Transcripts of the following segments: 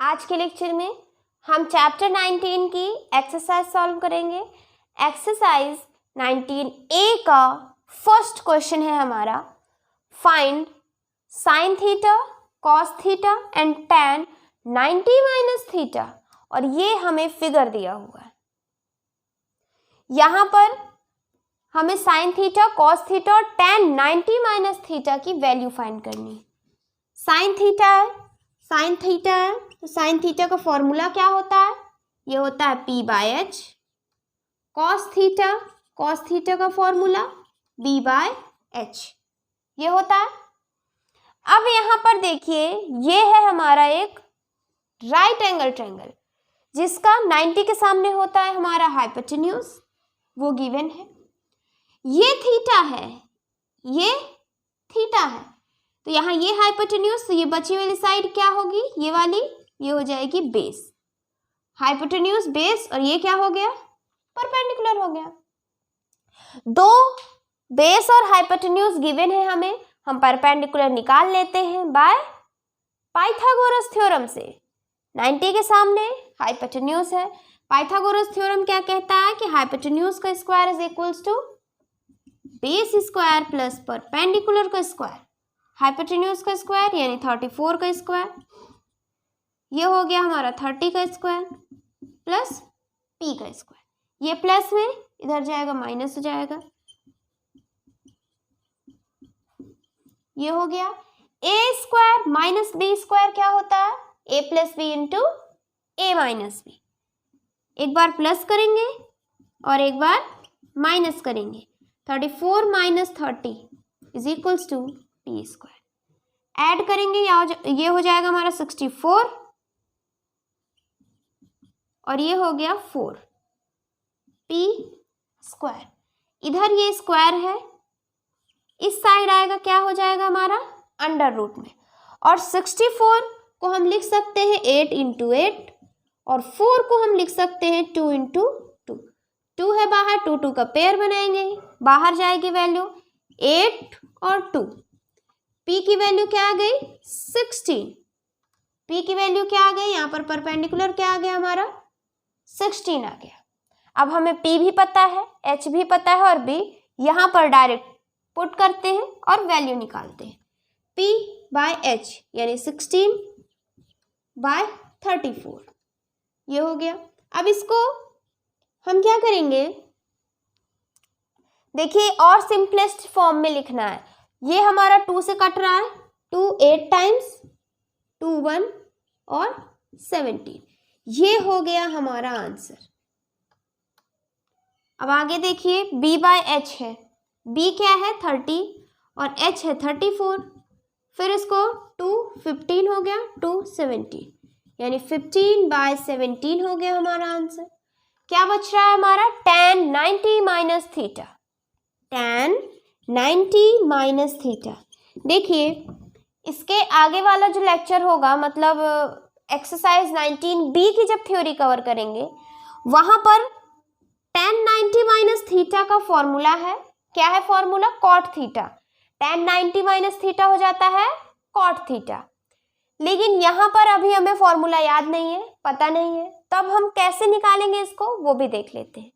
आज के लेक्चर में हम चैप्टर 19 की एक्सरसाइज सॉल्व करेंगे। एक्सरसाइज 19A का फर्स्ट क्वेश्चन है हमारा, find sine theta, cos theta and tan 90 minus theta, और ये हमें फिगर दिया हुआ है। यहाँ पर हमें साइन थीटा, कॉस थीटा और tan 90 माइनस थीटा की वैल्यू फाइंड करनी है। साइन थीटा है, साइन थीटा है तो साइन थीटा का फॉर्मूला क्या होता है? ये होता है P/H। Cos theta, cos theta का फॉर्मूला B/H ये होता है। अब यहाँ पर देखिए, ये है हमारा एक राइट एंगल ट्रायंगल जिसका 90 के सामने होता है हमारा हाइपोटेन्यूज, वो गिवन है। ये थीटा है, ये थीटा है, तो यहाँ ये हाइपोटेन्यूज, तो ये बची वाली साइड क्या होगी? ये वाली, ये हो जाएगी बेस। हाइपोटेन्यूज बेस, और ये क्या हो गया? परपेंडिकुलर हो गया। दो बेस और हाइपोटेन्यूज गिवन है हमें, हम परपेंडिकुलर निकाल लेते हैं बाय पाइथागोरस थ्योरम से। 90 के सामने हाइपोटेन्यूज है। पाइथागोरस थ्योरम क्या कहता है कि हाइपोटेन्यूज का square is equals to base square plus perpendicular का स्क्वायर। हाइपोटेन्यूज का स्क्वायर यानी 34 का स्क्वायर, ये हो गया हमारा 30 का स्क्वायर प्लस p का स्क्वायर। ये प्लस में इधर जाएगा माइनस हो जाएगा, ये हो गया a square minus b square क्या होता है? a plus B into a minus B. एक बार प्लस करेंगे और एक बार माइनस करेंगे। 34 minus 30 is equals to p square. Add करेंगे, ये हो जाएगा हमारा 64 और ये हो गया 4 p स्क्वायर। इधर ये स्क्वायर है, इस साइड आएगा क्या हो जाएगा हमारा? अंडर रूट में। और 64 को हम लिख सकते हैं 8 इंटू 8 और 4 को हम लिख सकते हैं 2 इंटू 2। 2 है बाहर, 2 2 का पेयर बनाएंगे, बाहर जाएगी वैल्यू 8 और 2। p की वैल्यू क्या आ गई? 16। p की वैल्यू क्या आ गई? यहाँ पर परपेंडिकुलर क्या आ गया हमारा? 16 आ गया। अब हमें p भी पता है, h भी पता है और b यहाँ पर डायरेक्ट पुट करते हैं और वैल्यू निकालते हैं। p/h यानी 16/34 ये हो गया। अब इसको हम क्या करेंगे? देखिए, और सिंपलेस्ट फॉर्म में लिखना है। ये हमारा 2 से कट रहा है, 2 8 टाइम्स, 2 1 और 17, ये हो गया हमारा आंसर। अब आगे देखिए, B/H है, B क्या है? 30 और H है 34, फिर इसको 2 15 हो गया, 2 17 यानी 15/17 हो गया हमारा आंसर। क्या बच रहा है हमारा? tan 90 minus theta, tan 90 minus theta. देखिए, इसके आगे वाला जो लेक्चर होगा, मतलब एक्सरसाइज 19B की जब थ्योरी कवर करेंगे, वहां पर tan 90 माइनस थीटा का फॉर्मूला है, क्या है formula? Cot theta. tan 90 minus theta हो जाता है कॉट थीटा। लेकिन यहाँ पर अभी हमें फॉर्मूला याद नहीं है, पता नहीं है, तब हम कैसे निकालेंगे इसको वो भी देख लेते हैं।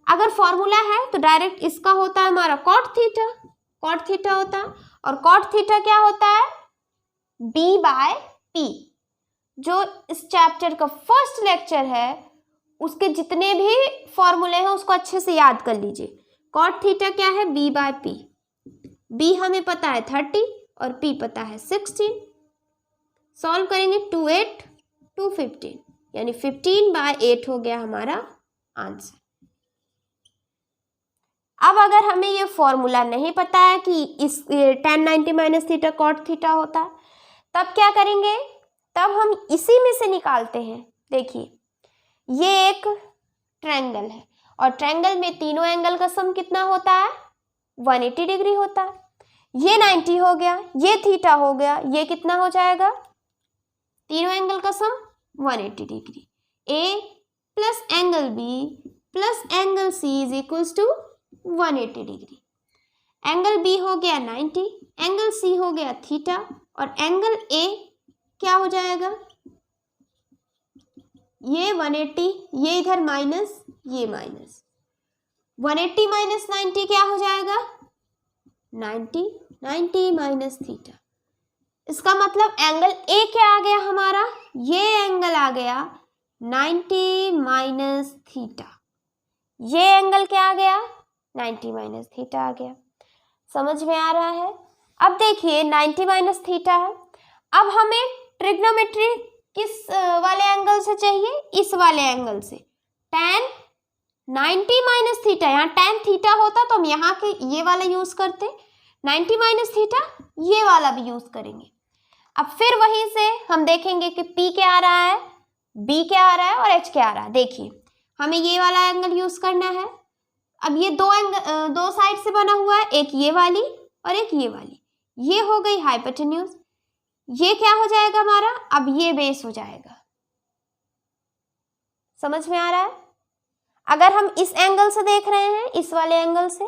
अगर फॉर्मूला है तो डायरेक्ट इसका होता है हमारा कॉट थीटा, कॉट थीटा होता है। और कॉट थीटा क्या होता है? B/P। जो इस चैप्टर का फर्स्ट लेक्चर है उसके जितने भी फॉर्मूले हैं उसको अच्छे से याद कर लीजिए। कॉट थीटा क्या है? B/P। B हमें पता है 30 और P पता है 16। सॉल्व करेंगे 2 8 2 15 यानी 15/8 हो गया हमारा आंसर। अब अगर हमें ये फॉर्मूला नहीं पता है कि इस tan 90 minus theta cot theta होता है, तब क्या करेंगे? तब हम इसी में से निकालते हैं। देखिए, ये एक ट्रायंगल है और ट्रायंगल में तीनों एंगल का सम कितना होता है? 180 डिग्री होता है। ये 90 हो गया, ये थीटा हो गया, ये कितना हो जाएगा? तीनों एंगल का sum 180 degree. A plus angle B plus angle C is equals to 180 degree. Angle B हो गया 90, एंगल C हो गया थीटा और एंगल A क्या हो जाएगा? ये 180, ये इधर माइनस, ये माइनस, 180 माइनस 90 क्या हो जाएगा 90, 90 माइनस थीटा। इसका मतलब एंगल ए क्या आ गया हमारा, ये एंगल आ गया 90 माइनस थीटा। ये एंगल क्या आ गया 90 माइनस थीटा आ गया। समझ में आ रहा है। अब देखिए 90 माइनस थीटा है। अब हमें ट्रिग्नोमेट्री किस वाले एंगल से चाहिए, इस वाले एंगल से, tan 90 माइनस थीटा। यहाँ tan थीटा होता तो हम यहाँ के ये वाला यूज करते, 90 माइनस थीटा ये वाला भी यूज करेंगे। अब फिर वहीं से हम देखेंगे कि P क्या आ रहा है, B क्या आ रहा है और H क्या आ रहा है। देखिए हमें ये वाला एंगल यूज करना है। अब ये दो साइड से बना हुआ है, एक ये वाली और एक ये वाली, ये हो गई हाइपोटेन्यूज। ये क्या हो जाएगा हमारा, अब ये बेस हो जाएगा। समझ में आ रहा है। अगर हम इस एंगल से देख रहे हैं, इस वाले एंगल से,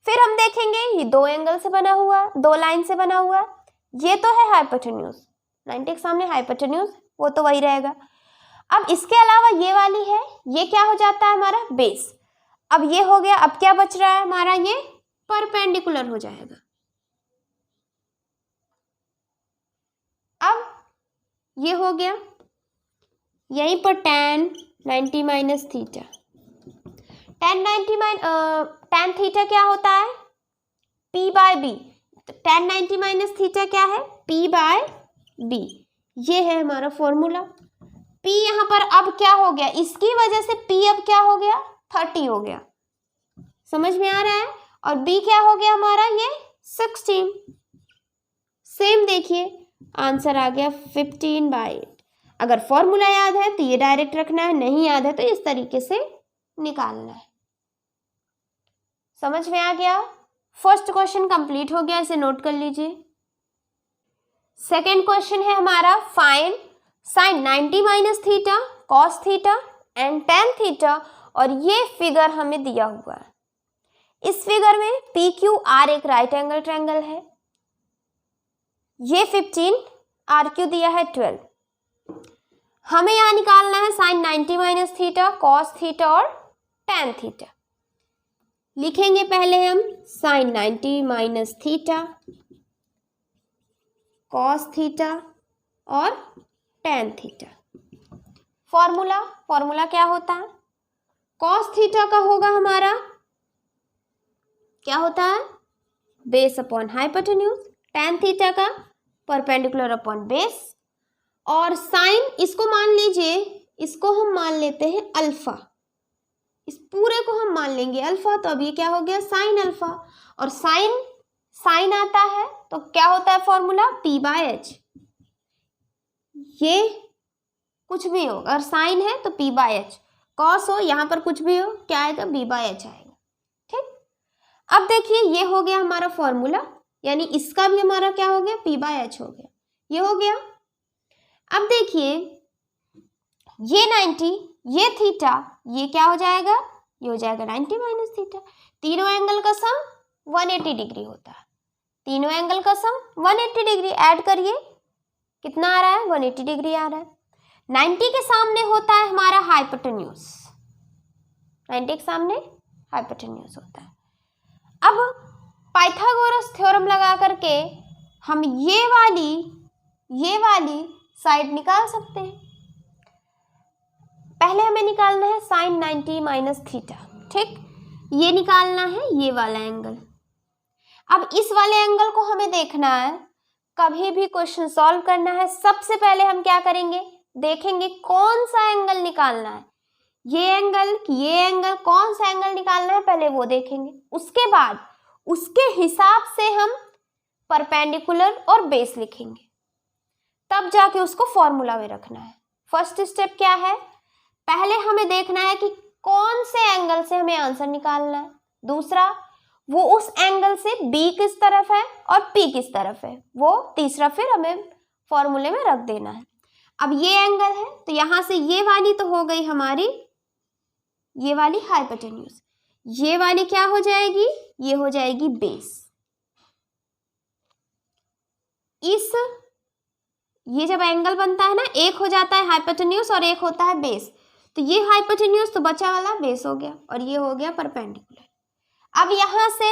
फिर हम देखेंगे ये दो एंगल से बना हुआ है, दो लाइन से बना हुआ है। ये तो है हाइपोटेन्यूज, 90 के सामने हाइपोटेन्यूज, वो तो वही रहेगा। अब इसके अलावा ये वाली है, ये क्या हो जाता है हमारा बेस। अब ये हो गया, अब क्या बच रहा है हमारा, ये परपेंडिकुलर हो जाएगा। अब ये हो गया, यहीं पर tan 90 minus theta, tan theta क्या होता है P by B. tan 90 minus theta क्या है P बाय बी। ये है हमारा फॉर्मूला। P यहाँ पर अब क्या हो गया, इसकी वजह से P अब क्या हो गया 30 हो गया। समझ में आ रहा है। और B क्या हो गया हमारा, ये 16। सेम देखिए आंसर आ गया 15/8। अगर फॉर्मूला याद है तो ये डायरेक्ट रखना है, नहीं याद है तो इस तरीके से निकालना है। समझ में आ गया। फर्स्ट क्वेश्चन कंप्लीट हो गया, इसे नोट कर लीजिए। सेकेंड क्वेश्चन है हमारा, find sign 90 minus theta, cos theta and tan theta. और ये फिगर हमें दिया हुआ है। इस फिगर में PQR एक राइट एंगल ट्रायंगल है, ये 15, RQ दिया है 12। हमें यहाँ निकालना है sine 90 minus theta, cos theta और tan थीटा। लिखेंगे पहले हम sine 90 minus theta, cos theta और tan थीटा। फॉर्मूला क्या होता है, कॉस थीटा का होगा हमारा, क्या होता है base upon hypotenuse, tan theta का परपेंडिकुलर अपॉन बेस, और साइन इसको मान लीजिए, इसको हम मान लेते हैं अल्फा, इस पूरे को हम मान लेंगे अल्फा। तो अब ये क्या हो गया साइन अल्फा, और साइन आता है तो क्या होता है फॉर्मूला P/H। ये कुछ भी हो, अगर साइन है तो P/H, कॉस हो यहाँ पर कुछ भी हो क्या आएगा B/H आएगा। ठीक। अब देखिए ये हो गया हमारा फॉर्मूला, यानी इसका भी हमारा क्या हो गया P/H हो गया, ये हो गया। अब देखिए ये 90, ये थीटा, ये क्या हो जाएगा, ये हो जाएगा 90 माइनस थीटा। तीनों एंगल का सम 180 डिग्री होता है, तीनों एंगल का सम 180 डिग्री। ऐड करिए कितना आ रहा है 180 डिग्री आ रहा है। 90 के सामने होता है हमारा हाइपोटेन्यूज, 90 के सामने हाइपोटेन्यूज होता है। अब पाइथागोरस थ्योरम लगा करके हम ये वाली साइड निकाल सकते हैं। पहले हमें निकालना है साइन 90 माइनस थीटा। ठीक, ये निकालना है ये वाला एंगल। अब इस वाले एंगल को हमें देखना है, कभी भी क्वेश्चन सॉल्व करना है, सबसे पहले हम क्या करेंगे, देखेंगे कौन सा एंगल निकालना है, ये एंगल कौन सा एंगल निकालना है पहले वो देखेंगे। उसके बाद उसके हिसाब से हम परपेंडिकुलर और बेस लिखेंगे, तब जाके उसको फॉर्मूला में रखना है। फर्स्ट स्टेप क्या है, पहले हमें देखना है कि कौन से एंगल से हमें आंसर निकालना है। दूसरा, वो उस एंगल से B किस तरफ है और P किस तरफ है, वो तीसरा फिर हमें फॉर्मूले में रख देना है। अब ये एंगल है तो यहाँ से ये वाली तो हो गई हमारी, ये वाली हाइपोटेन्यूज, ये वाली क्या हो जाएगी, ये हो जाएगी बेस। ये जब एंगल बनता है ना, एक हो जाता है हाइपोटेन्यूज और एक होता है बेस। तो ये हाइपोटेन्यूज तो बचा वाला बेस हो गया और ये हो गया परपेंडिकुलर। अब यहाँ से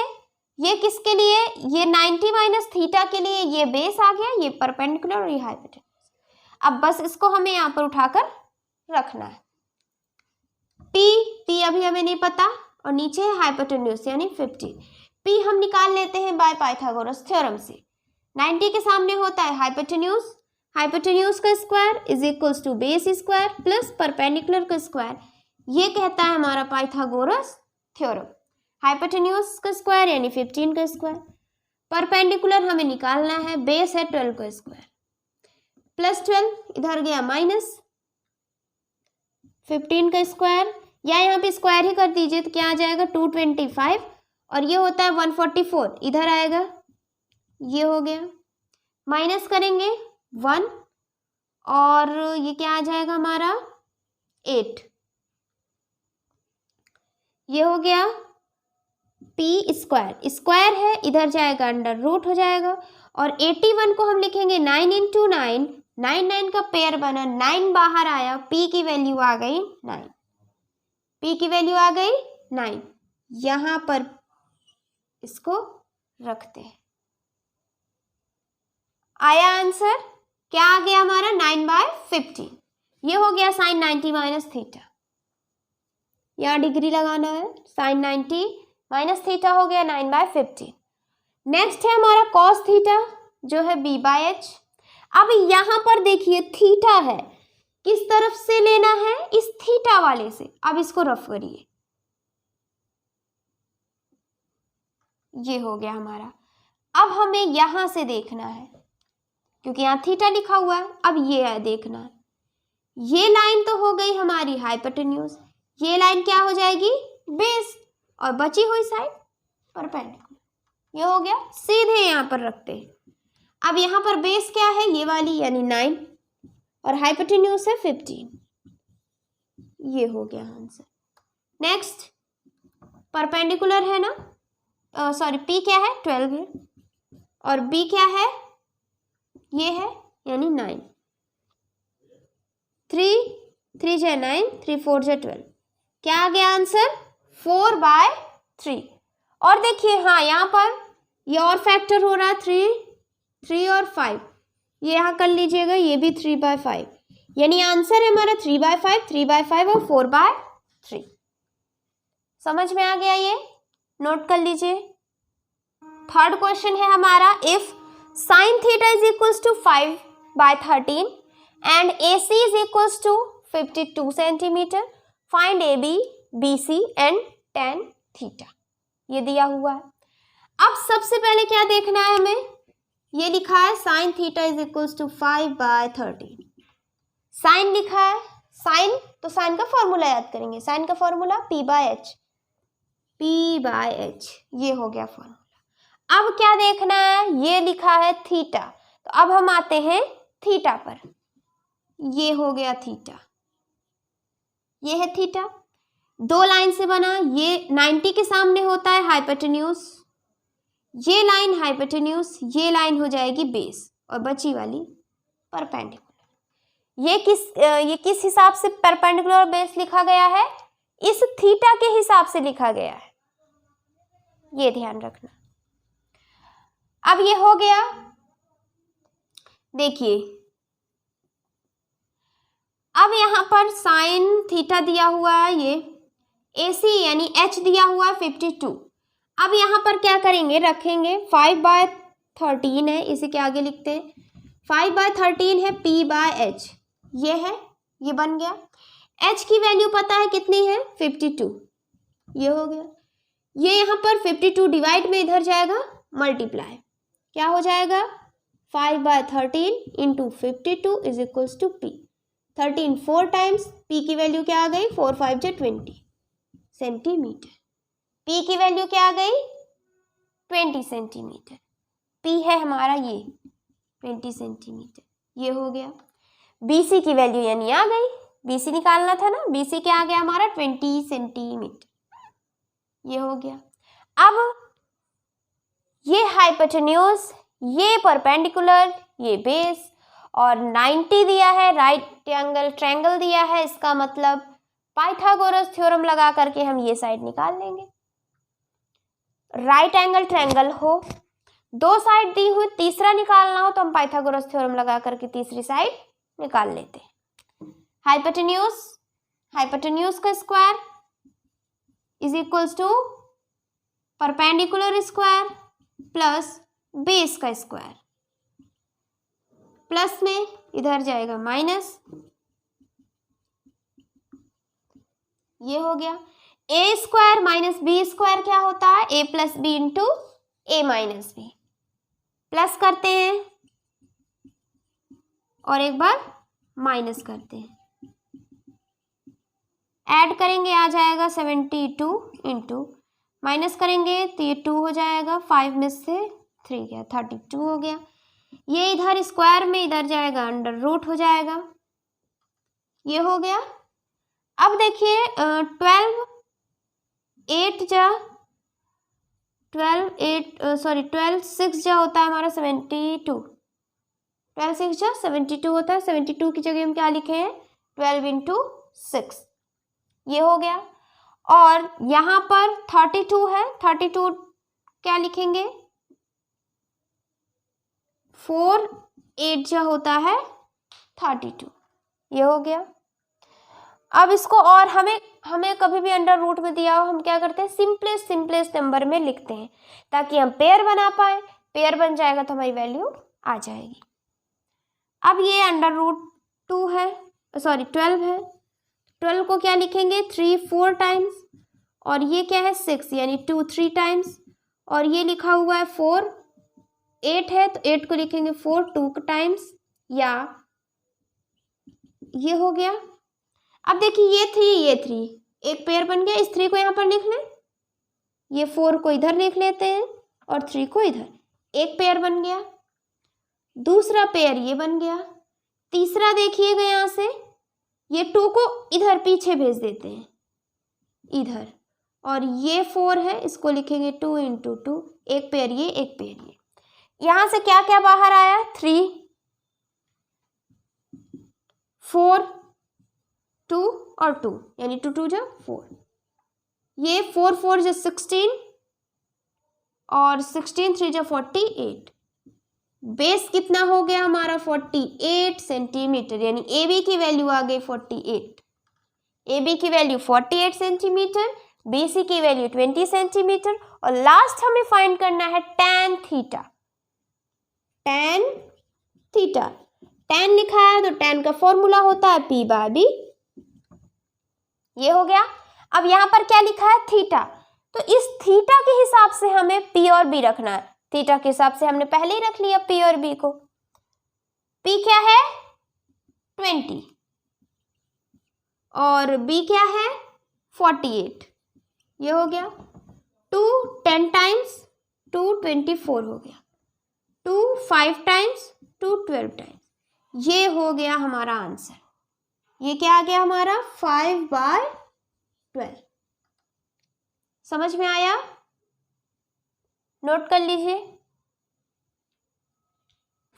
ये किसके लिए, ये 90 माइनस थीटा के लिए ये बेस आ गया, ये परपेंडिकुलर और ये हाइपोटेन्यूज। अब बस इसको हमें यहाँ पर उठाकर रखना है। पी अभी हमें नहीं पता और नीचे है हाइपोटेन्यूज यानी 50। पी हम निकाल लेते हैं बाय पाइथागोरस थ्योरम से। 90 के सामने होता है हाइपोटेन्यूज, हाइपोटेन्यूज का square is equals to base square plus perpendicular का स्क्वायर। ये कहता है हमारा पाइथागोरस थ्योरम। हाइपोटेन्यूज का स्क्वायर यानी 15 का स्क्वायर, परपेंडिकुलर हमें निकालना है, बेस है 12 का स्क्वायर, प्लस 12 इधर गया माइनस 15 का स्क्वायर, या यहाँ पे स्क्वायर ही कर दीजिए तो क्या आ जाएगा 225 और ये होता है 144, इधर आएगा, ये हो गया, माइनस करेंगे 1 और ये क्या आ जाएगा हमारा 8, ये हो गया पी स्क्वायर, स्क्वायर है इधर जाएगा अंडर रूट हो जाएगा और 81 को हम लिखेंगे 9 इंटू 9, 9 का पेयर बना, 9 बाहर आया, पी की वैल्यू आ गई 9, पी की वैल्यू आ गई 9। यहाँ पर इसको रखते हैं, आया आंसर, क्या आ गया हमारा 9/15। ये हो गया साइन 90 माइनस थीटा, यहाँ डिग्री लगाना है, साइन 90 माइनस थीटा हो गया 9/15। नेक्स्ट है हमारा कॉस थीटा जो है b/h। अब यहाँ पर देखिए थीटा है, किस तरफ से लेना है, इस थीटा वाले से। अब इसको रफ करिए, ये हो गया हमारा। अब हमें यहां से देखना है क्योंकि यहाँ थीटा लिखा हुआ है, अब ये है देखना है, ये लाइन तो हो गई हमारी हाइपोटेन्यूज, ये लाइन क्या हो जाएगी बेस और बची हुई साइड परपेंडिकुलर, ये हो गया, सीधे यहाँ पर रखते हैं। अब यहाँ पर बेस क्या है, ये वाली यानी 9 और हाइपोटेन्यूज है 15, ये हो गया आंसर। नेक्स्ट परपेंडिकुलर है ना, सॉरी पी क्या है 12 है और बी क्या है, ये है यानी 9, 3 जा 9, 3 4 जा 12, क्या आ गया आंसर 4/3। और देखिए हाँ यहाँ पर ये और फैक्टर हो रहा है 3 और 5, ये यहाँ कर लीजिएगा, ये भी 3/5, यानी आंसर है हमारा 3/5, 3/5 और 4/3। समझ में आ गया, ये नोट कर लीजिए। थर्ड क्वेश्चन है हमारा, if sine theta is equals to 5/13 and AC is equals to 52 centimetre, find AB, BC and tan theta. ये दिया हुआ है। अब सबसे पहले क्या देखना है हमें, ये लिखा है sine theta is equals to 5/13, sine लिखा है, साइन तो साइन का फॉर्मूला याद करेंगे, साइन का फॉर्मूला P/H, ये हो गया फॉर्मूला। अब क्या देखना है, ये लिखा है थीटा, तो अब हम आते हैं थीटा पर, ये हो गया थीटा, ये है थीटा, दो लाइन से बना, ये 90 के सामने होता है हाइपोटेन्यूज, ये लाइन हाइपोटेन्यूज, ये लाइन हो जाएगी बेस और बची वाली परपेंडिकुलर। ये किस हिसाब से परपेंडिकुलर और बेस लिखा गया है, इस थीटा के हिसाब से लिखा गया है, ये ध्यान रखना। अब ये हो गया, देखिए अब यहाँ पर साइन थीटा दिया हुआ है, ये AC यानी H दिया हुआ है 52। अब यहाँ पर क्या करेंगे, रखेंगे 5/13 है, इसी के आगे लिखते हैं 5/13 है P/H, ये है, ये बन गया। H की वैल्यू पता है कितनी है 52, ये हो गया। ये यहाँ पर 52 डिवाइड में इधर जाएगा मल्टीप्लाई, क्या हो जाएगा 5/13 into 52 is equals to P, 13 4 times, P की वैल्यू क्या आ गई 4 5 जा 20 सेंटीमीटर, P की वैल्यू क्या आ गई 20 सेंटीमीटर, P है हमारा ये 20 सेंटीमीटर, ये हो गया। BC की वैल्यू यानी आ गई, BC निकालना था ना, BC क्या आ गया हमारा 20 सेंटीमीटर, ये हो गया। अब ये हाइपोटेन्यूज, ये परपेंडिकुलर, ये बेस और 90 दिया है, राइट एंगल ट्रायंगल दिया है, इसका मतलब पाइथागोरस थ्योरम लगा करके हम ये साइड निकाल लेंगे। राइट एंगल ट्रायंगल हो, दो साइड दी हुई, तीसरा निकालना हो तो हम पाइथागोरस थ्योरम लगा करके तीसरी साइड निकाल लेते हैं। हाइपोटेन्यूज का square is equals to perpendicular square plus base का स्क्वायर, प्लस में इधर जाएगा माइनस, ये हो गया। A square minus B square क्या होता है, A plus B into A minus B, plus करते हैं और एक बार माइनस करते हैं, ऐड करेंगे आ जाएगा 72 इंटू, माइनस करेंगे तो ये 2 हो जाएगा, 5 में से 3 गया, 32 हो गया। ये इधर स्क्वायर में इधर जाएगा अंडर रूट हो जाएगा, ये हो गया। अब देखिए 12 6 जा होता है हमारा 72, 12 6 जा 72 होता है। 72 की जगह हम क्या लिखे हैं, 12 इंटू 6, ये हो गया। और यहाँ पर 32 है, 32 क्या लिखेंगे, 4 8 जा होता है 32, ये हो गया। अब इसको और हमें कभी भी अंडर रूट में दिया हो, हम क्या करते हैं, सिंपलेस्ट नंबर में लिखते हैं ताकि हम पेयर बना पाए। पेयर बन जाएगा तो हमारी वैल्यू आ जाएगी। अब ये अंडर रूट 12 है, 12 को क्या लिखेंगे, 3 4 टाइम्स, और ये क्या है 6 यानी 2 3 टाइम्स, और ये लिखा हुआ है 4 8 है तो 8 को लिखेंगे 4 2 टाइम्स, या ये हो गया। अब देखिए ये 3 एक पेयर बन गया, इस 3 को यहाँ पर लिख लें, ये 4 को इधर लिख लेते हैं और 3 को इधर, एक पेयर बन गया। दूसरा पेयर ये बन गया। तीसरा देखिएगा यहाँ से, ये 2 को इधर पीछे भेज देते हैं इधर, और ये 4 है, इसको लिखेंगे 2 इंटू 2, एक पेयर ये एक पेयर ये। यहाँ से क्या क्या बाहर आया, 3 4 2 और 2 यानी 2 2 जा 4, ये 4 4 जा 16 और 16 3 जा 48। बेस कितना हो गया हमारा 48 सेंटीमीटर, यानी ए बी की वैल्यू आ गई 48, ए बी की वैल्यू 48 सेंटीमीटर, बी सी की वैल्यू 20 सेंटीमीटर, और लास्ट हमें फाइंड करना है tan थीटा। tan लिखा है तो tan का फॉर्मूला होता है P बाय B, ये हो गया। अब यहाँ पर क्या लिखा है, थीटा, तो इस थीटा के हिसाब से हमें P और B रखना है। थीटा के हिसाब से हमने पहले ही रख लिया P और B को। P क्या है 20 और B क्या है 48, ये हो गया। 2 10 टाइम्स 2 24 हो गया, 2 5 टाइम्स 2 12 टाइम्स, ये हो गया हमारा आंसर। ये क्या आ गया हमारा 5/12। समझ में आया, नोट कर लीजिए।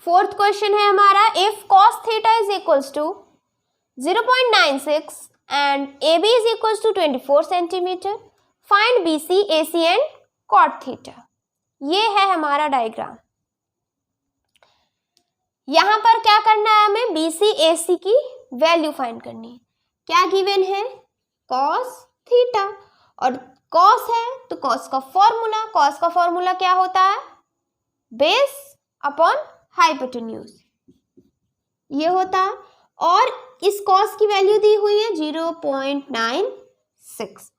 फोर्थ क्वेश्चन है हमारा, if cos theta is equals to 0.96 and AB is equals to 24 centimetre, find BC, AC and cot theta. ये है हमारा डायग्राम। यहां पर क्या करना है, हमें BC AC की वैल्यू फाइंड करनी है। क्या गिवन है, cos थीटा, और cos है तो cos का फॉर्मूला क्या होता है, बेस अपॉन हाइपोटेन्यूज, ये होता है। और इस cos की वैल्यू दी हुई है 0.96।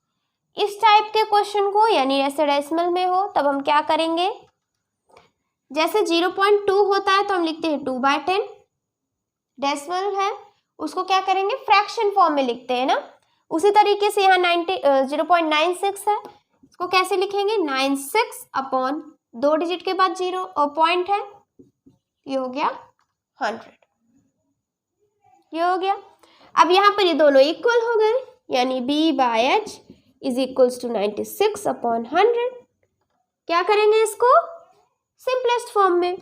इस टाइप के क्वेश्चन को, यानी ऐसे डेसिमल में हो तब हम क्या करेंगे, जैसे 0.2 होता है तो हम लिखते हैं 2/10, डेसिमल है उसको क्या करेंगे फ्रैक्शन फॉर्म में लिखते हैं ना। उसी तरीके से यहाँ 0.96 है, इसको कैसे लिखेंगे 96 अपॉन 2 डिजिट के बाद 0 और पॉइंट है, ये हो गया 100, ये हो गया। अब यहाँ पर ये दोनों इक्वल हो गए, यानी B/H is equals to 96 upon 100। क्या करेंगे इसको सिंपलेस्ट फॉर्म में,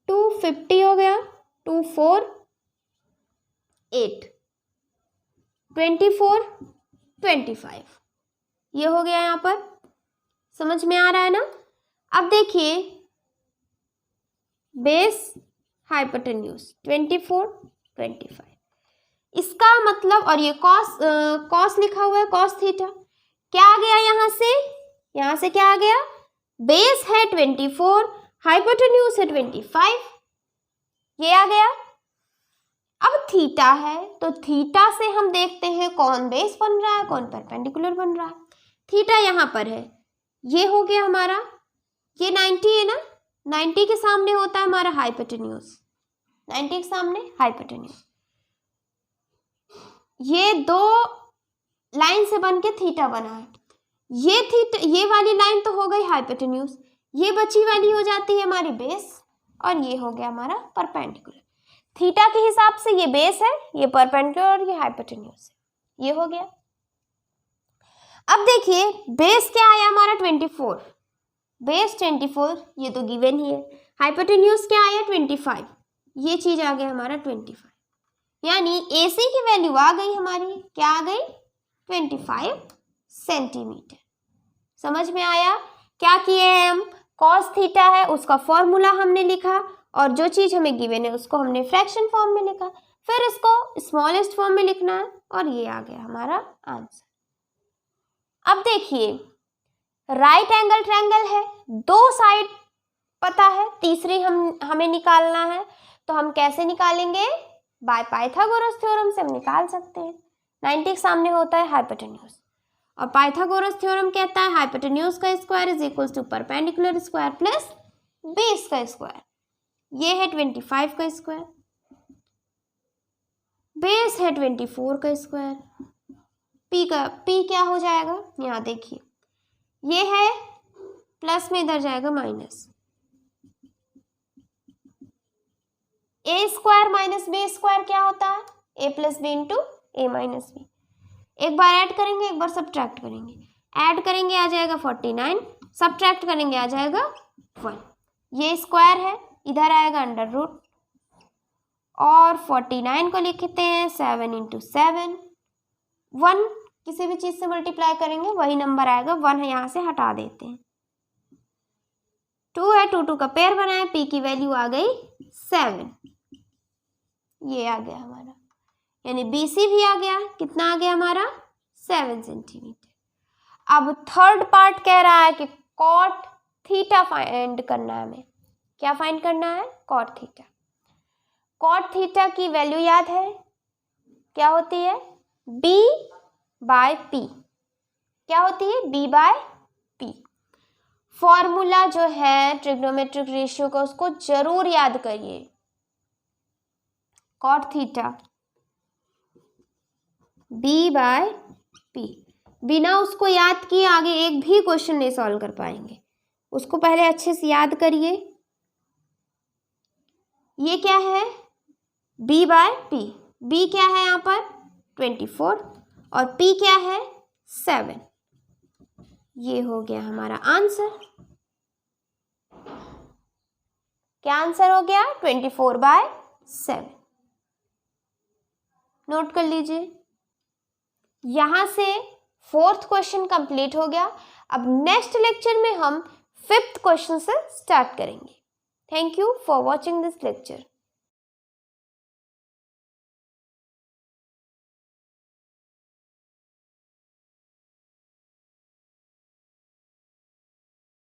250 हो गया, 2 4 8, 24 25। ये हो गया यहाँ पर, समझ में आ रहा है ना। अब देखिए बेस हाइपोटेन्यूज 24, 25, इसका मतलब, और ये कॉस लिखा हुआ है, कॉस थीटा, क्या आ गया यहाँ से क्या आ गया, बेस है 24, हाइपोटेन्यूज है 25, ये आ गया। अब थीटा है, तो थीटा से हम देखते हैं कौन बेस बन रहा है, कौन परपेंडिकुलर बन रहा है। थीटा यहाँ पर है, ये हो गया हमारा, ये 90 है ना, 90 के सामने होता है हमारा हाइपोटेन्यूज, 90 के सामने हाइपोटेन्यूज। ये दो लाइन से बन के थीटा बना है, ये वाली लाइन तो हो गई हाइपोटेन्यूज, ये बची वाली हो जाती है हमारी बेस, और ये हो गया हमारा परपेंडिकुलर। थीटा के हिसाब से ये बेस है, ये परपेंडिकुलर और ये हाइपोटेन्यूज है, ये हो गया। अब देखिए बेस क्या आया हमारा 24, बेस 24, ये तो गिवन ही है। हाइपोटेन्यूज क्या आया 25, ये चीज आ गया हमारा 25, यानी AC की वैल्यू आ गई हमारी, क्या आ गई 25 सेंटीमीटर। समझ में आया। क्या किए हैं हम, कॉस थीटा है उसका फॉर्मूला हमने लिखा, और जो चीज हमें गिवन है उसको हमने फ्रैक्शन फॉर्म में लिखा, फिर इसको स्मॉलेस्ट फॉर्म में लिखना है, और ये आ गया हमारा आंसर। अब देखिए राइट एंगल ट्रायंगल है, दो साइड पता है, तीसरी हमें निकालना है, तो हम कैसे निकालेंगे, बाय पाइथागोरस थ्योरम से हम निकाल सकते हैं। 90 के सामने होता है हाइपोटेन्यूज, और पाइथागोरस थ्योरम कहता है हाइपोटेन्यूज का square is equals to perpendicular square plus base का स्क्वायर। ये है 25 का स्क्वायर, बेस है 24 का स्क्वायर, पी क्या हो जाएगा, यहाँ देखिए ये है प्लस में इधर जाएगा माइनस, ए स्क्वायर माइनस बी स्क्वायर क्या होता है, A plus B into A minus B. एक बार ऐड करेंगे, एक बार सब्ट्रैक्ट करेंगे, ऐड करेंगे आ जाएगा 49, सब्ट्रैक्ट करेंगे आ जाएगा 1। ये स्क्वायर है, इधर आएगा अंडर रूट, और 49 को लिखते हैं 7 इंटू 7, 1 किसी भी चीज से मल्टीप्लाई करेंगे वही नंबर आएगा, 1 है यहाँ से हटा देते हैं, 2 है, 2 का पेयर बनाए, पी की वैल्यू आ गई 7, ये आ गया हमारा, यानी BC भी आ गया, कितना आ गया हमारा 7 सेंटीमीटर। अब थर्ड पार्ट कह रहा है कि कॉट थीटा फाइंड करना है हमें, क्या फाइंड करना है, कॉट थीटा। कॉट थीटा की वैल्यू याद है, क्या होती है, B बाय P, क्या होती है, B बाय P। फॉर्मूला जो है ट्रिग्नोमेट्रिक रेशियो का उसको जरूर याद करिए, cot theta B by P। बिना उसको याद किए आगे एक भी क्वेश्चन नहीं सॉल्व कर पाएंगे, उसको पहले अच्छे से याद करिए। ये क्या है, B बाय P, B क्या है यहाँ पर 24, और P क्या है 7, ये हो गया हमारा आंसर। क्या आंसर हो गया, 24/7। नोट कर लीजिए। यहां से 4th क्वेश्चन कंप्लीट हो गया। अब नेक्स्ट लेक्चर में हम 5th क्वेश्चन से स्टार्ट करेंगे। Thank you for watching this lecture.